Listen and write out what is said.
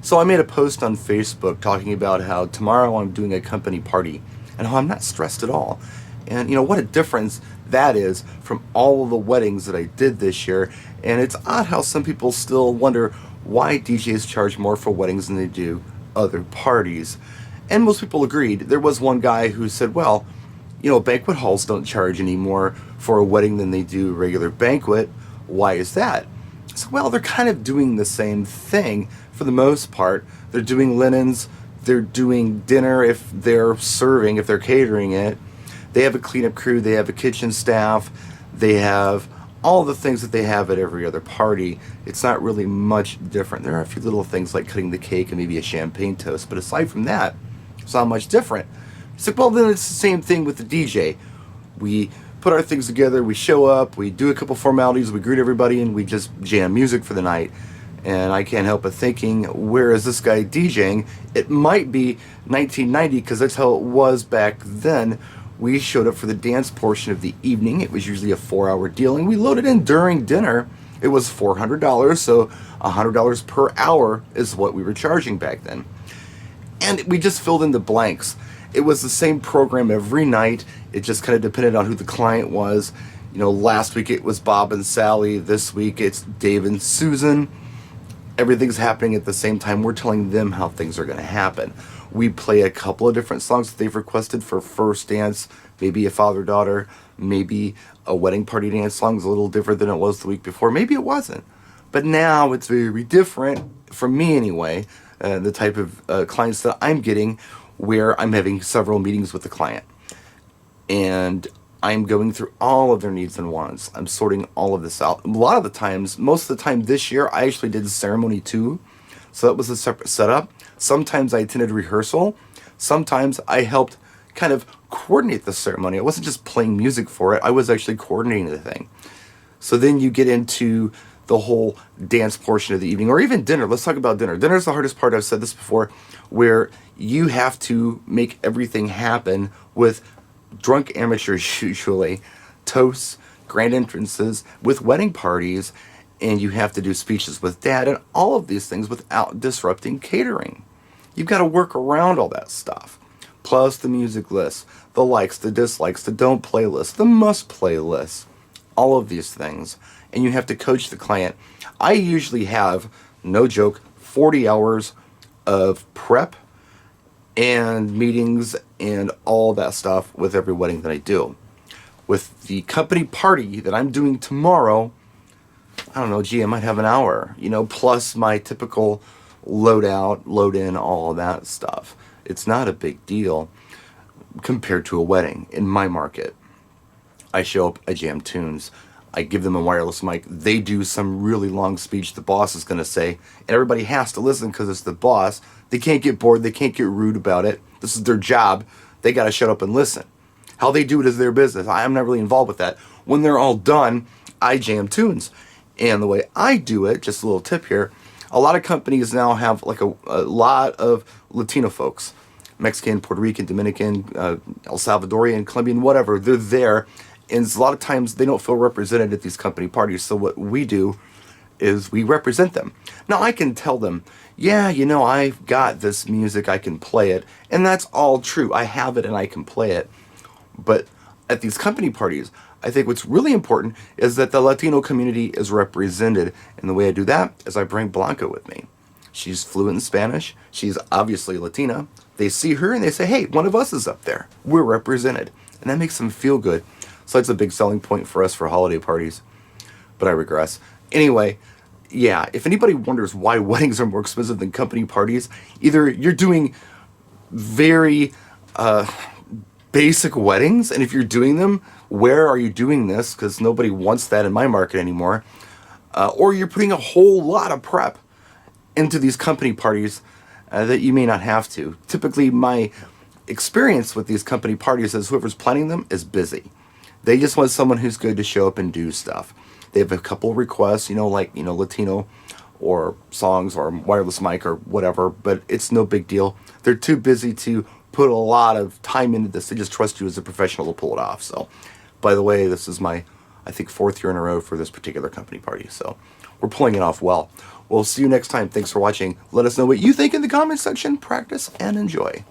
So I made a post on Facebook talking about how tomorrow I'm doing a company party and how I'm not stressed at all. And what a difference that is from all of the weddings that I did this year. And it's odd how some people still wonder why DJs charge more for weddings than they do other parties. And most people agreed. There was one guy who said, well, banquet halls don't charge any more for a wedding than they do a regular banquet. Why is that? So, well, they're kind of doing the same thing for the most part. They're doing linens, they're doing dinner if they're serving, if they're catering it. They have a cleanup crew, they have a kitchen staff, they have all the things that they have at every other party. It's not really much different. There are a few little things like cutting the cake and maybe a champagne toast, but aside from that, it's not much different. It's like, well, then it's the same thing with the DJ. We put our things together, we show up, we do a couple formalities, we greet everybody, and we just jam music for the night. And I can't help but thinking, where is this guy DJing? It might be 1990, because that's how it was back then. We showed up for the dance portion of the evening. It was usually a 4-hour deal, and we loaded in during dinner. It was $400, so $100 per hour is what we were charging back then. And we just filled in the blanks. It was the same program every night. It just kind of depended on who the client was. Last week it was Bob and Sally. This week it's Dave and Susan. Everything's happening at the same time. We're telling them how things are going to happen. We play a couple of different songs that they've requested for first dance, maybe a father-daughter, maybe a wedding party dance song is a little different than it was the week before. Maybe it wasn't. But now it's very different, for me anyway, the type of clients that I'm getting, where I'm having several meetings with the client. And I'm going through all of their needs and wants. I'm sorting all of this out. A lot of the times, most of the time this year, I actually did the ceremony too. So that was a separate setup. Sometimes I attended rehearsal. Sometimes I helped kind of coordinate the ceremony. I wasn't just playing music for it. I was actually coordinating the thing. So then you get into the whole dance portion of the evening, or even dinner. Let's talk about dinner. Dinner is the hardest part. I've said this before, where you have to make everything happen with drunk amateurs, usually, toasts, grand entrances, with wedding parties, and you have to do speeches with dad, and all of these things without disrupting catering. You've got to work around all that stuff. Plus the music list, the likes, the dislikes, the don't play list, the must play list, all of these things. And you have to coach the client. I usually have, no joke, 40 hours of prep and meetings and all that stuff with every wedding that I do. With the company party that I'm doing tomorrow, I don't know, I might have an hour, plus my typical load out, load in, all of that stuff. It's not a big deal compared to a wedding in my market. I show up, I jam tunes, I give them a wireless mic, they do some really long speech the boss is going to say, and everybody has to listen because it's the boss. They can't get bored, they can't get rude about it. This is their job. They got to shut up and listen. How they do it is their business. I'm not really involved with that. When they're all done, I jam tunes. And the way I do it, just a little tip here, a lot of companies now have like a lot of Latino folks. Mexican, Puerto Rican, Dominican, El Salvadorian, Colombian, whatever. They're there. And a lot of times they don't feel represented at these company parties. So what we do is we represent them. Now I can tell them, yeah, I've got this music, I can play it. And that's all true. I have it and I can play it. But at these company parties, I think what's really important is that the Latino community is represented. And the way I do that is I bring Blanca with me. She's fluent in Spanish. She's obviously Latina. They see her and they say, hey, one of us is up there. We're represented. And that makes them feel good. So that's a big selling point for us for holiday parties. But I regress. Anyway, yeah, if anybody wonders why weddings are more expensive than company parties, either you're doing very basic weddings, and if you're doing them, where are you doing this? Because nobody wants that in my market anymore. Or you're putting a whole lot of prep into these company parties that you may not have to. Typically, my experience with these company parties is whoever's planning them is busy. They just want someone who's good to show up and do stuff. They have a couple requests, Latino or songs or wireless mic or whatever, but it's no big deal. They're too busy to put a lot of time into this. They just trust you as a professional to pull it off. So, by the way, this is my I think 4th year in a row for this particular company party. So we're pulling it off well. We'll see you next time. Thanks for watching. Let us know what you think in the comments section. Practice and enjoy.